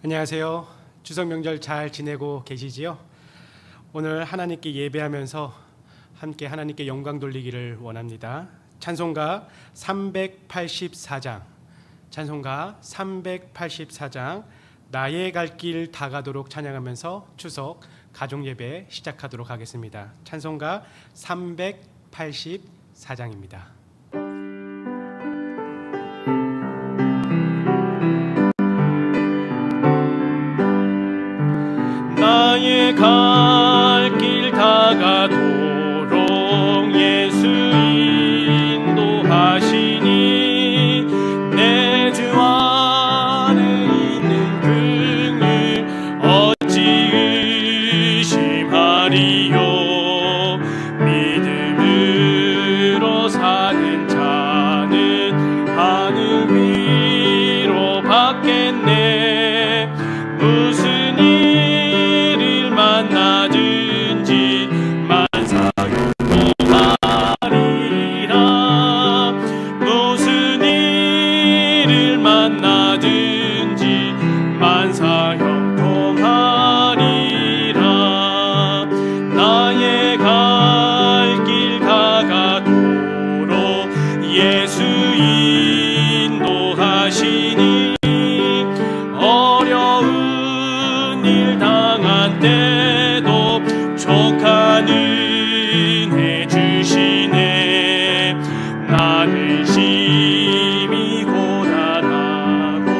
안녕하세요. 추석 명절 잘 지내고 계시지요? 오늘 하나님께 예배하면서 함께 하나님께 영광 돌리기를 원합니다. 찬송가 384장, 찬송가 384장 나의 갈 길 다가도록 찬양하면서 추석 가족 예배 시작하도록 하겠습니다. 찬송가 384장입니다. 나의 갈 길 다가도록 예수 인도하시니 내 주 안에 있는 긍휼 어찌 의심하리요. 믿음으로 사는 자는 하늘 위로 받겠네. 무슨 만나든지 만사형통하리라. 무슨 일을 만나든지 만사형통하리라. 나의 갈 길 다가도록 예수 인도하시니 어려운 일 당한 때도 족한 은혜 주시네. 나는 심히 고단하고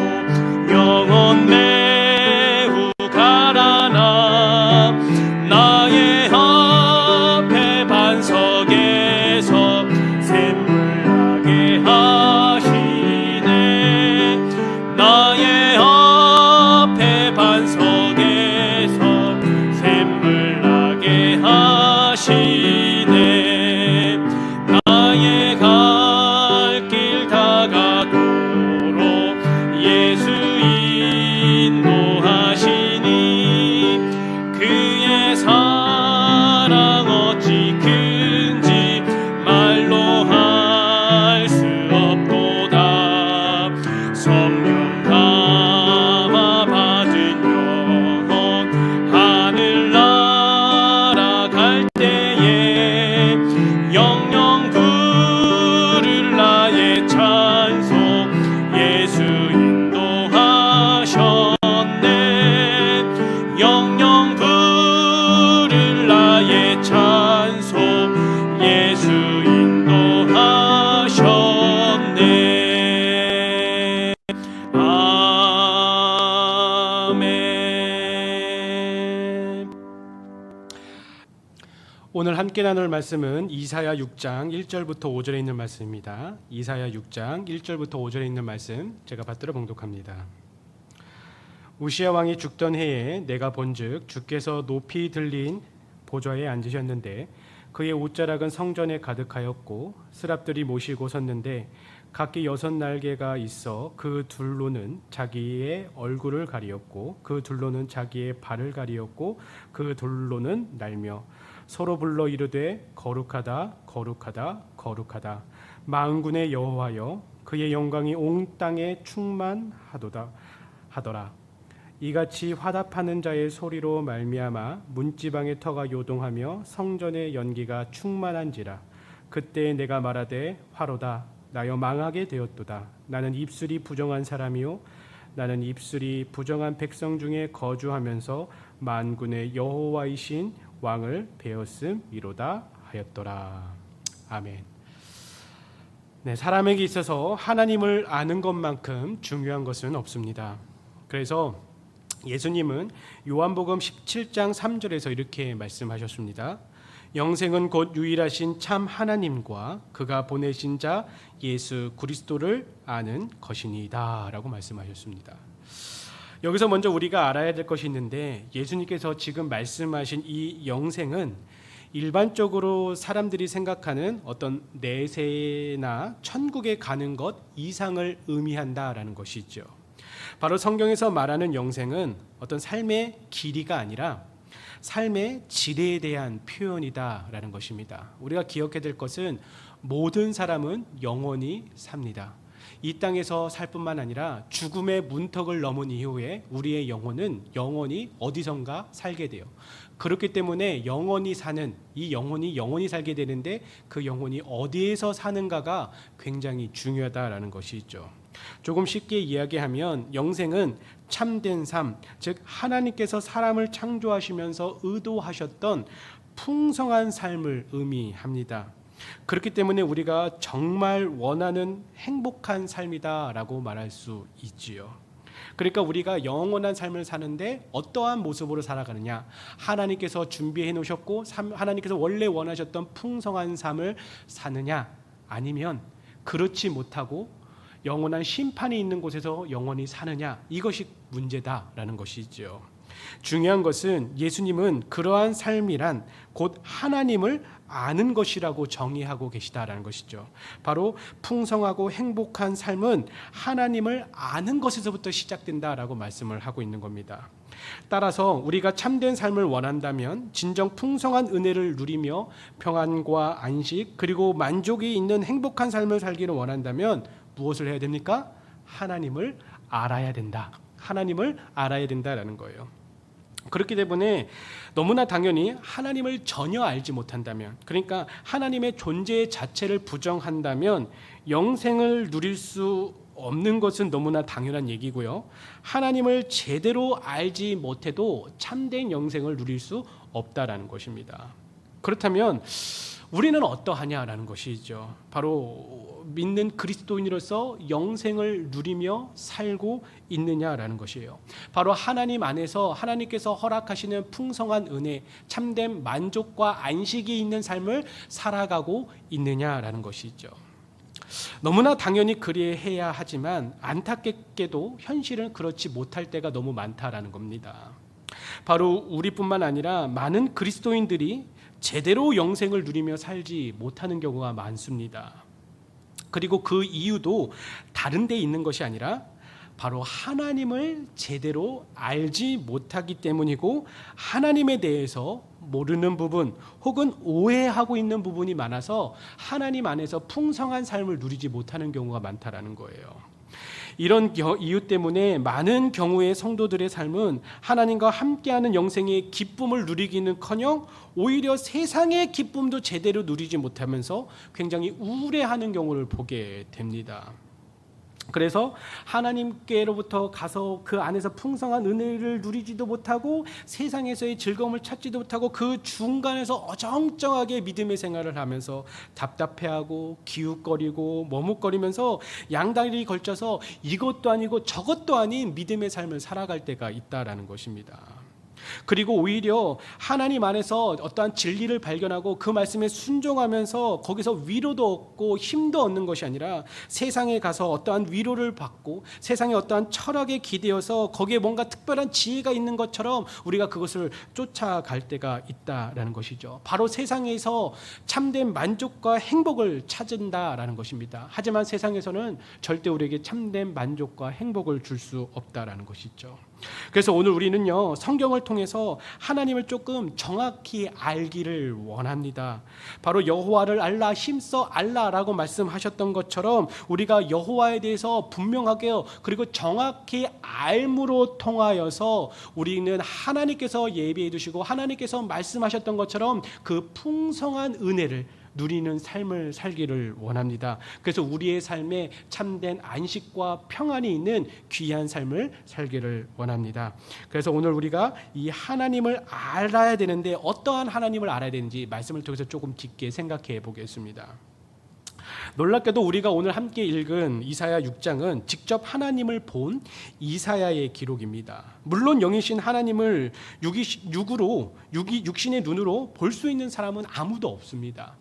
영혼 매우 가라나. 나의 앞에 반석에서 샘물나게 하시네. 나의 앞에 반석에서 샘물나게 하시네. 나의 갈 길 다가도록 예수 인도하시니 그의 사랑 어찌 큰지 말로 할 수 없도다. 성령 감화 받은 영혼 하늘나라 갈 때에 영영 부를 나의 찬송 예수 인도하셨네. 영영 부를 나의 찬송 예수 인도하셨네. 아멘. 오늘 함께 나눌 말씀은 이사야 6장 1절부터 5절에 있는 말씀입니다. 이사야 6장 1절부터 5절에 있는 말씀 제가 받들어 봉독합니다. 우시야 왕이 죽던 해에 내가 본즉 주께서 높이 들린 보좌에 앉으셨는데 그의 옷자락은 성전에 가득하였고 스랍들이 모시고 섰는데 각기 6날개가 있어 그 둘로는 자기의 얼굴을 가리었고 그 둘로는 자기의 발을 가리었고 그 둘로는 날며 서로 불러 이르되 거룩하다 거룩하다 거룩하다 만군의 여호와여 그의 영광이 온 땅에 충만하도다 하더라. 이같이 화답하는 자의 소리로 말미암아 문지방의 터가 요동하며 성전의 연기가 충만한지라. 그때 내가 말하되 화로다 나여 망하게 되었도다. 나는 입술이 부정한 사람이요 나는 입술이 부정한 백성 중에 거주하면서 만군의 여호와이신 왕을 배었음이로다 하였더라. 아멘. 네, 사람에게 있어서 하나님을 아는 것만큼 중요한 것은 없습니다. 그래서 예수님은 요한복음 17장 3절에서 이렇게 말씀하셨습니다. 영생은 곧 유일하신 참 하나님과 그가 보내신 자 예수 그리스도를 아는 것이니이다 라고 말씀하셨습니다. 여기서 먼저 우리가 알아야 될 것이 있는데 예수님께서 지금 말씀하신 이 영생은 일반적으로 사람들이 생각하는 어떤 내세나 천국에 가는 것 이상을 의미한다라는 것이죠. 바로 성경에서 말하는 영생은 어떤 삶의 길이가 아니라 삶의 질에 대한 표현이다라는 것입니다. 우리가 기억해야 될 것은 모든 사람은 영원히 삽니다. 이 땅에서 살 뿐만 아니라 죽음의 문턱을 넘은 이후에 우리의 영혼은 영원히 어디선가 살게 돼요. 그렇기 때문에 영원히 사는 이 영혼이 살게 되는데 그 영혼이 어디에서 사는가가 굉장히 중요하다라는 것이 있죠. 조금 쉽게 이야기하면 영생은 참된 삶, 즉 하나님께서 사람을 창조하시면서 의도하셨던 풍성한 삶을 의미합니다. 그렇기 때문에 우리가 정말 원하는 행복한 삶이다라고 말할 수 있지요. 그러니까 우리가 영원한 삶을 사는데 어떠한 모습으로 살아가느냐, 하나님께서 준비해 놓으셨고 하나님께서 원래 원하셨던 풍성한 삶을 사느냐, 아니면 그렇지 못하고 영원한 심판이 있는 곳에서 영원히 사느냐, 이것이 문제다라는 것이죠. 중요한 것은 예수님은 그러한 삶이란 곧 하나님을 아는 것이라고 정의하고 계시다라는 것이죠. 바로 풍성하고 행복한 삶은 하나님을 아는 것에서부터 시작된다라고 말씀을 하고 있는 겁니다. 따라서 우리가 참된 삶을 원한다면 진정 풍성한 은혜를 누리며 평안과 안식 그리고 만족이 있는 행복한 삶을 살기를 원한다면 무엇을 해야 됩니까? 하나님을 알아야 된다. 하나님을 알아야 된다라는 거예요. 그렇기 때문에 너무나 당연히 하나님을 전혀 알지 못한다면, 그러니까 하나님의 존재 자체를 부정한다면 영생을 누릴 수 없는 것은 너무나 당연한 얘기고요. 하나님을 제대로 알지 못해도 참된 영생을 누릴 수 없다라는 것입니다. 그렇다면 우리는 어떠하냐라는 것이죠. 바로 믿는 그리스도인으로서 영생을 누리며 살고 있느냐라는 것이에요. 바로 하나님 안에서 하나님께서 허락하시는 풍성한 은혜, 참된 만족과 안식이 있는 삶을 살아가고 있느냐라는 것이죠. 너무나 당연히 그리해야 하지만 안타깝게도 현실은 그렇지 못할 때가 너무 많다라는 겁니다. 바로 우리뿐만 아니라 많은 그리스도인들이 제대로 영생을 누리며 살지 못하는 경우가 많습니다. 그리고 그 이유도 다른 데 있는 것이 아니라 바로 하나님을 제대로 알지 못하기 때문이고, 하나님에 대해서 모르는 부분 혹은 오해하고 있는 부분이 많아서 하나님 안에서 풍성한 삶을 누리지 못하는 경우가 많다라는 거예요. 이런 이유 때문에 많은 경우의 성도들의 삶은 하나님과 함께하는 영생의 기쁨을 누리기는커녕 오히려 세상의 기쁨도 제대로 누리지 못하면서 굉장히 우울해하는 경우를 보게 됩니다. 그래서 하나님께로부터 가서 그 안에서 풍성한 은혜를 누리지도 못하고 세상에서의 즐거움을 찾지도 못하고 그 중간에서 어정쩡하게 믿음의 생활을 하면서 답답해하고 기웃거리고 머뭇거리면서 양다리 걸쳐서 이것도 아니고 저것도 아닌 믿음의 삶을 살아갈 때가 있다라는 것입니다. 그리고 오히려 하나님 안에서 어떠한 진리를 발견하고 그 말씀에 순종하면서 거기서 위로도 얻고 힘도 얻는 것이 아니라 세상에 가서 어떠한 위로를 받고 세상에 어떠한 철학에 기대어서 거기에 뭔가 특별한 지혜가 있는 것처럼 우리가 그것을 쫓아갈 때가 있다라는 것이죠. 바로 세상에서 참된 만족과 행복을 찾은다라는 것입니다. 하지만 세상에서는 절대 우리에게 참된 만족과 행복을 줄 수 없다라는 것이죠. 그래서 오늘 우리는요, 성경을 통해서 하나님을 조금 정확히 알기를 원합니다. 바로 여호와를 알라 힘써 알라라고 말씀하셨던 것처럼 우리가 여호와에 대해서 분명하게 그리고 정확히 알므로 통하여서 우리는 하나님께서 예비해 두시고 하나님께서 말씀하셨던 것처럼 그 풍성한 은혜를 누리는 삶을 살기를 원합니다. 그래서 우리의 삶에 참된 안식과 평안이 있는 귀한 삶을 살기를 원합니다. 그래서 오늘 우리가 이 하나님을 알아야 되는데 어떠한 하나님을 알아야 되는지 말씀을 통해서 조금 깊게 생각해 보겠습니다. 놀랍게도 우리가 오늘 함께 읽은 이사야 6장은 직접 하나님을 본 이사야의 기록입니다. 물론 영이신 하나님을 육신의 눈으로 볼 수 있는 사람은 아무도 없습니다.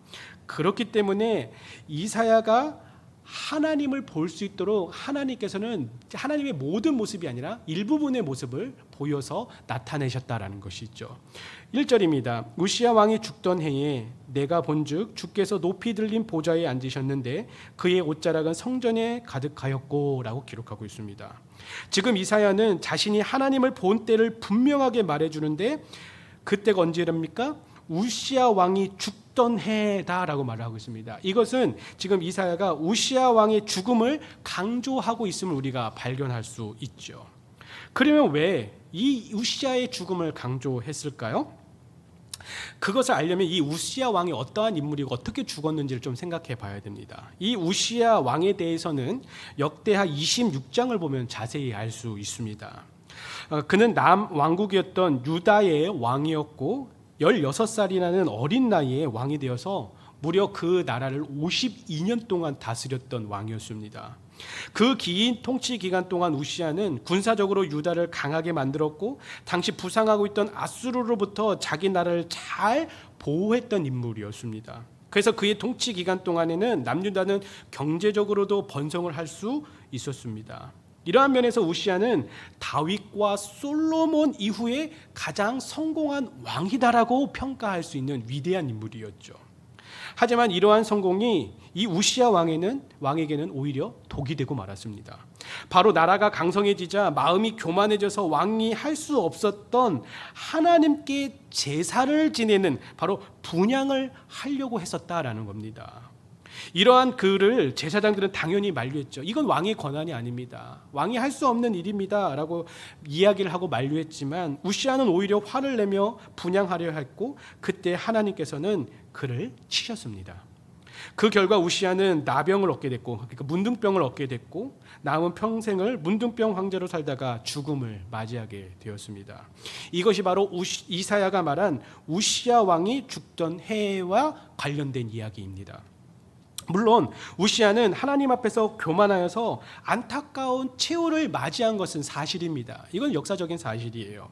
그렇기 때문에 이사야가 하나님을 볼 수 있도록 하나님께서는 하나님의 모든 모습이 아니라 일부분의 모습을 보여서 나타내셨다라는 것이 있죠. 1절입니다. 우시야 왕이 죽던 해에 내가 본즉 주께서 높이 들린 보좌에 앉으셨는데 그의 옷자락은 성전에 가득하였고 라고 기록하고 있습니다. 지금 이사야는 자신이 하나님을 본 때를 분명하게 말해주는데 그때가 언제랍니까? 우시야 왕이 죽던 해다라고 말을 하고 있습니다. 이것은 지금 이사야가 우시야 왕의 죽음을 강조하고 있음을 우리가 발견할 수 있죠. 그러면 왜 이 우시야의 죽음을 강조했을까요? 그것을 알려면 이 우시야 왕이 어떠한 인물이고 어떻게 죽었는지를 좀 생각해 봐야 됩니다. 이 우시야 왕에 대해서는 역대하 26장을 보면 자세히 알 수 있습니다. 그는 남왕국이었던 유다의 왕이었고 16살이라는 어린 나이에 왕이 되어서 무려 그 나라를 52년 동안 다스렸던 왕이었습니다. 그 긴 통치 기간 동안 우시야는 군사적으로 유다를 강하게 만들었고 당시 부상하고 있던 아수르로부터 자기 나라를 잘 보호했던 인물이었습니다. 그래서 그의 통치 기간 동안에는 남유다는 경제적으로도 번성을 할 수 있었습니다. 이러한 면에서 우시야는 다윗과 솔로몬 이후에 가장 성공한 왕이다라고 평가할 수 있는 위대한 인물이었죠. 하지만 이러한 성공이 이 우시야 왕에게는 오히려 독이 되고 말았습니다. 바로 나라가 강성해지자 마음이 교만해져서 왕이 할 수 없었던 하나님께 제사를 지내는 바로 분향을 하려고 했었다라는 겁니다. 이러한 그를 제사장들은 당연히 만류했죠. 이건 왕의 권한이 아닙니다. 왕이 할 수 없는 일입니다 라고 이야기를 하고 만류했지만 우시야는 오히려 화를 내며 분향하려 했고 그때 하나님께서는 그를 치셨습니다. 그 결과 우시야는 나병을 얻게 됐고 그러니까 문둥병을 얻게 됐고 남은 평생을 문둥병 황제로 살다가 죽음을 맞이하게 되었습니다. 이것이 바로 이사야가 말한 우시야 왕이 죽던 해와 관련된 이야기입니다. 물론 우시야는 하나님 앞에서 교만하여서 안타까운 최후를 맞이한 것은 사실입니다. 이건 역사적인 사실이에요.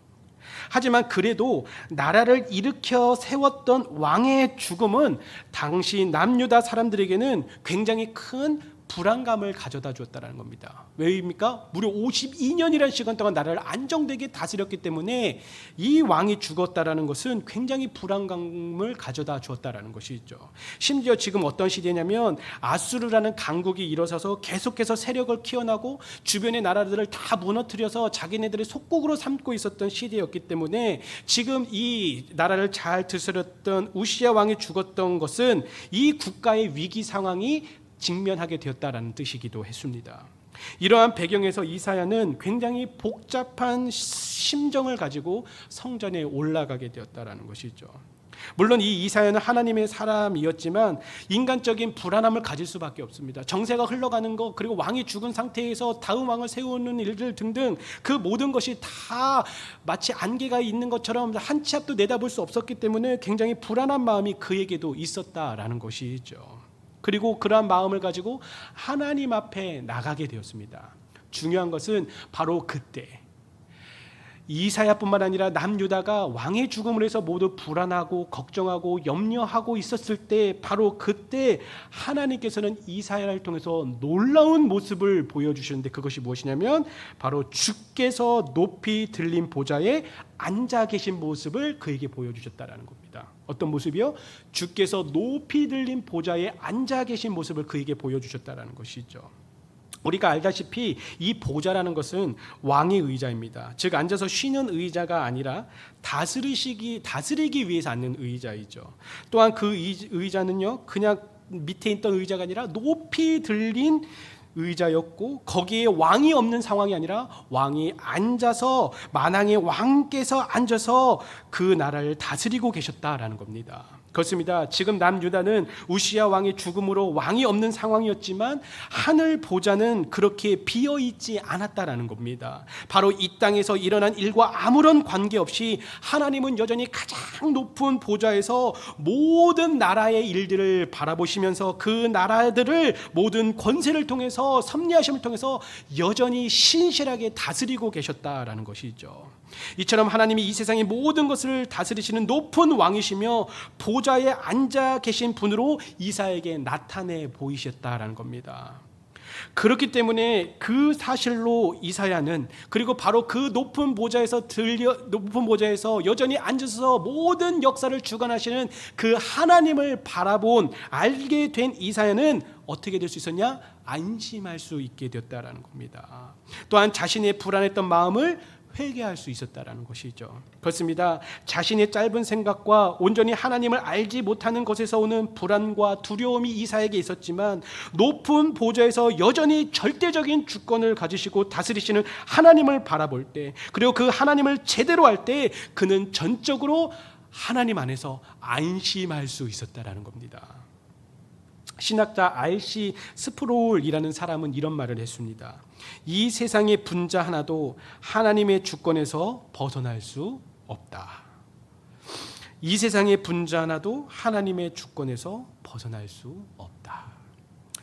하지만 그래도 나라를 일으켜 세웠던 왕의 죽음은 당시 남유다 사람들에게는 굉장히 큰 불안감을 가져다 주었다는 겁니다. 왜입니까? 무려 52년이라는 시간 동안 나라를 안정되게 다스렸기 때문에 이 왕이 죽었다라는 것은 굉장히 불안감을 가져다 주었다라는 것이죠. 심지어 지금 어떤 시대냐면 아수르라는 강국이 일어서서 계속해서 세력을 키워나고 주변의 나라들을 다 무너뜨려서 자기네들의 속국으로 삼고 있었던 시대였기 때문에 지금 이 나라를 잘 다스렸던 우시야 왕이 죽었던 것은 이 국가의 위기 상황이 직면하게 되었다라는 뜻이기도 했습니다. 이러한 배경에서 이사야는 굉장히 복잡한 심정을 가지고 성전에 올라가게 되었다라는 것이죠. 물론 이 이사야는 하나님의 사람이었지만 인간적인 불안함을 가질 수밖에 없습니다. 정세가 흘러가는 것 그리고 왕이 죽은 상태에서 다음 왕을 세우는 일들 등등 그 모든 것이 다 마치 안개가 있는 것처럼 한 치 앞도 내다볼 수 없었기 때문에 굉장히 불안한 마음이 그에게도 있었다라는 것이죠. 그리고 그러한 마음을 가지고 하나님 앞에 나가게 되었습니다. 중요한 것은 바로 그때 이사야뿐만 아니라 남유다가 왕의 죽음을 해서 모두 불안하고 걱정하고 염려하고 있었을 때 바로 그때 하나님께서는 이사야를 통해서 놀라운 모습을 보여주시는데 그것이 무엇이냐면 바로 주께서 높이 들린 보좌에 앉아 계신 모습을 그에게 보여주셨다라는 겁니다. 어떤 모습이요? 주께서 높이 들린 보좌에 앉아 계신 모습을 그에게 보여주셨다라는 것이죠. 우리가 알다시피 이 보좌라는 것은 왕의 의자입니다. 즉 앉아서 쉬는 의자가 아니라 다스리기 위해서 앉는 의자이죠. 또한 그 의자는요 그냥 밑에 있던 의자가 아니라 높이 들린 의자였고 거기에 왕이 없는 상황이 아니라 왕이 앉아서 만왕의 왕께서 앉아서 그 나라를 다스리고 계셨다라는 겁니다. 그렇습니다. 지금 남유다는 우시야 왕의 죽음으로 왕이 없는 상황이었지만 하늘 보좌는 그렇게 비어있지 않았다라는 겁니다. 바로 이 땅에서 일어난 일과 아무런 관계없이 하나님은 여전히 가장 높은 보좌에서 모든 나라의 일들을 바라보시면서 그 나라들을 모든 권세를 통해서 섭리하심을 통해서 여전히 신실하게 다스리고 계셨다라는 것이죠. 이처럼 하나님이 이 세상의 모든 것을 다스리시는 높은 왕이시며 보좌에 앉아 계신 분으로 이사야에게 나타내 보이셨다라는 겁니다. 그렇기 때문에 그 사실로 이사야는 그리고 바로 그 높은 보좌에서 여전히 앉아서 모든 역사를 주관하시는 그 하나님을 바라본 알게 된 이사야는 어떻게 될 수 있었냐? 안심할 수 있게 되었다라는 겁니다. 또한 자신의 불안했던 마음을 회개할 수 있었다라는 것이죠. 그렇습니다. 자신의 짧은 생각과 온전히 하나님을 알지 못하는 것에서 오는 불안과 두려움이 이사야에게 있었지만 높은 보좌에서 여전히 절대적인 주권을 가지시고 다스리시는 하나님을 바라볼 때, 그리고 그 하나님을 제대로 할 때 그는 전적으로 하나님 안에서 안심할 수 있었다라는 겁니다. 신학자 R.C. 스프롤이라는 사람은 이런 말을 했습니다. 이 세상의 분자 하나도 하나님의 주권에서 벗어날 수 없다. 이 세상의 분자 하나도 하나님의 주권에서 벗어날 수 없다.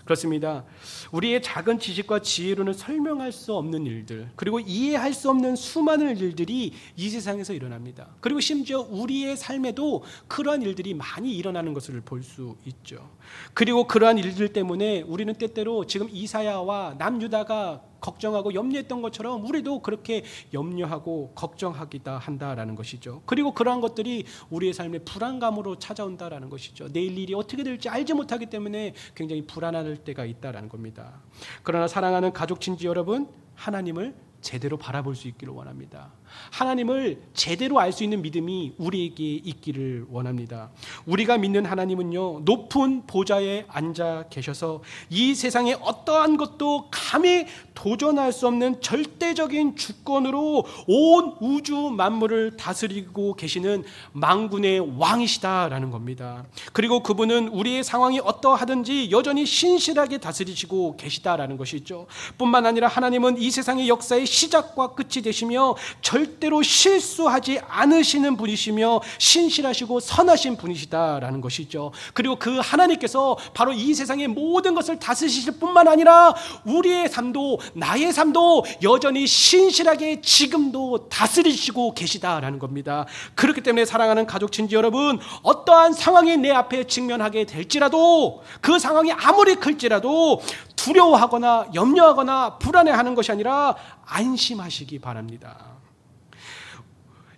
그렇습니다. 우리의 작은 지식과 지혜로는 설명할 수 없는 일들, 그리고 이해할 수 없는 수많은 일들이 이 세상에서 일어납니다. 그리고 심지어 우리의 삶에도 그러한 일들이 많이 일어나는 것을 볼 수 있죠. 그리고 그러한 일들 때문에 우리는 때때로 지금 이사야와 남유다가 걱정하고 염려했던 것처럼 우리도 그렇게 염려하고 걱정하기다 한다라는 것이죠. 그리고 그러한 것들이 우리의 삶에 불안감으로 찾아온다라는 것이죠. 내일 일이 어떻게 될지 알지 못하기 때문에 굉장히 불안할 때가 있다라는 겁니다. 그러나 사랑하는 가족 친지 여러분, 하나님을 제대로 바라볼 수 있기를 원합니다. 하나님을 제대로 알 수 있는 믿음이 우리에게 있기를 원합니다. 우리가 믿는 하나님은요, 높은 보좌에 앉아 계셔서 이 세상의 어떠한 것도 감히 도전할 수 없는 절대적인 주권으로 온 우주 만물을 다스리고 계시는 만군의 왕이시다라는 겁니다. 그리고 그분은 우리의 상황이 어떠하든지 여전히 신실하게 다스리시고 계시다라는 것이죠. 뿐만 아니라 하나님은 이 세상의 역사의 시작과 끝이 되시며 절대로 실수하지 않으시는 분이시며 신실하시고 선하신 분이시다라는 것이죠. 그리고 그 하나님께서 바로 이 세상의 모든 것을 다스리실 뿐만 아니라 우리의 삶도, 나의 삶도 여전히 신실하게 지금도 다스리시고 계시다라는 겁니다. 그렇기 때문에 사랑하는 가족 친지 여러분, 어떠한 상황이 내 앞에 직면하게 될지라도, 그 상황이 아무리 클지라도 두려워하거나 염려하거나 불안해하는 것이 아니라 안심하시기 바랍니다.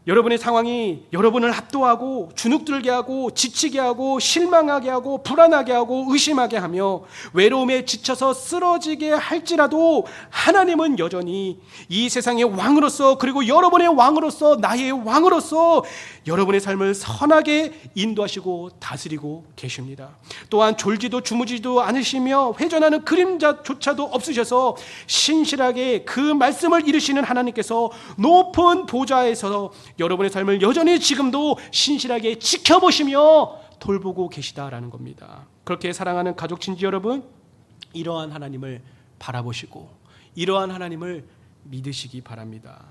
여러분의 상황이 여러분을 압도하고 주눅들게 하고 지치게 하고 실망하게 하고 불안하게 하고 의심하게 하며 외로움에 지쳐서 쓰러지게 할지라도 하나님은 여전히 이 세상의 왕으로서, 그리고 여러분의 왕으로서, 나의 왕으로서 여러분의 삶을 선하게 인도하시고 다스리고 계십니다. 또한 졸지도 주무지도 않으시며 회전하는 그림자조차도 없으셔서 신실하게 그 말씀을 이루시는 하나님께서 높은 보좌에서 여러분의 삶을 여전히 지금도 신실하게 지켜보시며 돌보고 계시다라는 겁니다. 그렇게 사랑하는 가족 친지 여러분, 이러한 하나님을 바라보시고 이러한 하나님을 믿으시기 바랍니다.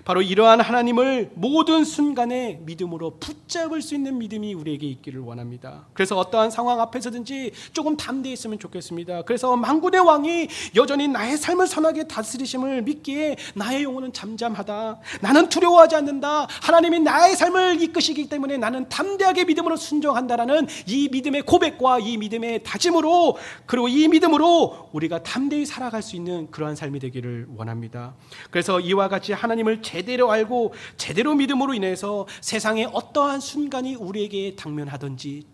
바로 이러한 하나님을 모든 순간에 믿음으로 붙잡을 수 있는 믿음이 우리에게 있기를 원합니다. 그래서 어떠한 상황 앞에서든지 조금 담대히 있으면 좋겠습니다. 그래서 만군의 왕이 여전히 나의 삶을 선하게 다스리심을 믿기에 나의 영혼은 잠잠하다, 나는 두려워하지 않는다, 하나님이 나의 삶을 이끄시기 때문에 나는 담대하게 믿음으로 순종한다라는 이 믿음의 고백과 이 믿음의 다짐으로, 그리고 이 믿음으로 우리가 담대히 살아갈 수 있는 그러한 삶이 되기를 원합니다. 그래서 이와 같이 하나님을 제대로 알고 제대로 믿음으로 인해서 세상의 어떠한 순간이 우리에게 당면하든지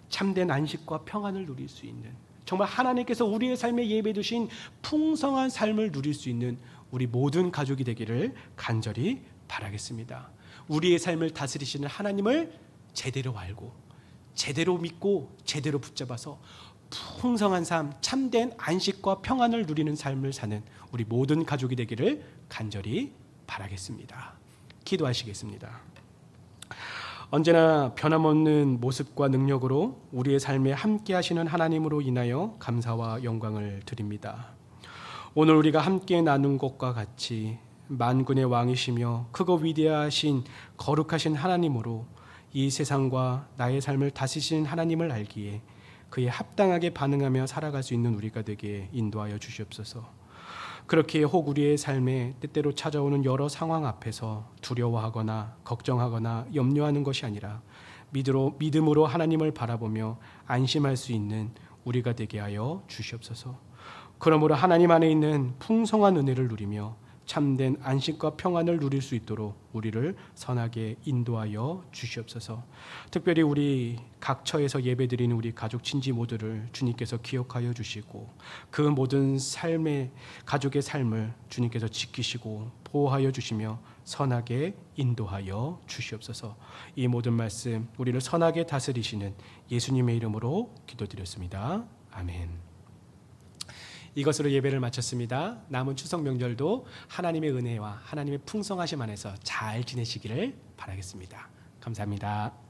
참된 안식과 평안을 누릴 수 있는, 정말 하나님께서 우리의 삶에 예배해 두신 풍성한 삶을 누릴 수 있는 우리 모든 가족이 되기를 간절히 바라겠습니다. 우리의 삶을 다스리시는 하나님을 제대로 알고 제대로 믿고 제대로 붙잡아서 풍성한 삶, 참된 안식과 평안을 누리는 삶을 사는 우리 모든 가족이 되기를 간절히 바라겠습니다. 기도하시겠습니다. 언제나 변함없는 모습과 능력으로 우리의 삶에 함께 하시는 하나님으로 인하여 감사와 영광을 드립니다. 오늘 우리가 함께 나눈 것과 같이 만군의 왕이시며 크고 위대하신 거룩하신 하나님으로 이 세상과 나의 삶을 다스리시는 하나님을 알기에 그에 합당하게 반응하며 살아갈 수 있는 우리가 되게 인도하여 주시옵소서. 그렇게 혹 우리의 삶에 때때로 찾아오는 여러 상황 앞에서 두려워하거나 걱정하거나 염려하는 것이 아니라 믿음으로 하나님을 바라보며 안심할 수 있는 우리가 되게 하여 주시옵소서. 그러므로 하나님 안에 있는 풍성한 은혜를 누리며 참된 안식과 평안을 누릴 수 있도록 우리를 선하게 인도하여 주시옵소서. 특별히 우리 각 처에서 예배드리는 우리 가족 친지 모두를 주님께서 기억하여 주시고 그 모든 삶의 가족의 삶을 주님께서 지키시고 보호하여 주시며 선하게 인도하여 주시옵소서. 이 모든 말씀 우리를 선하게 다스리시는 예수님의 이름으로 기도드렸습니다. 아멘. 이것으로 예배를 마쳤습니다. 남은 추석 명절도 하나님의 은혜와 하나님의 풍성하심 안에서 잘 지내시기를 바라겠습니다. 감사합니다.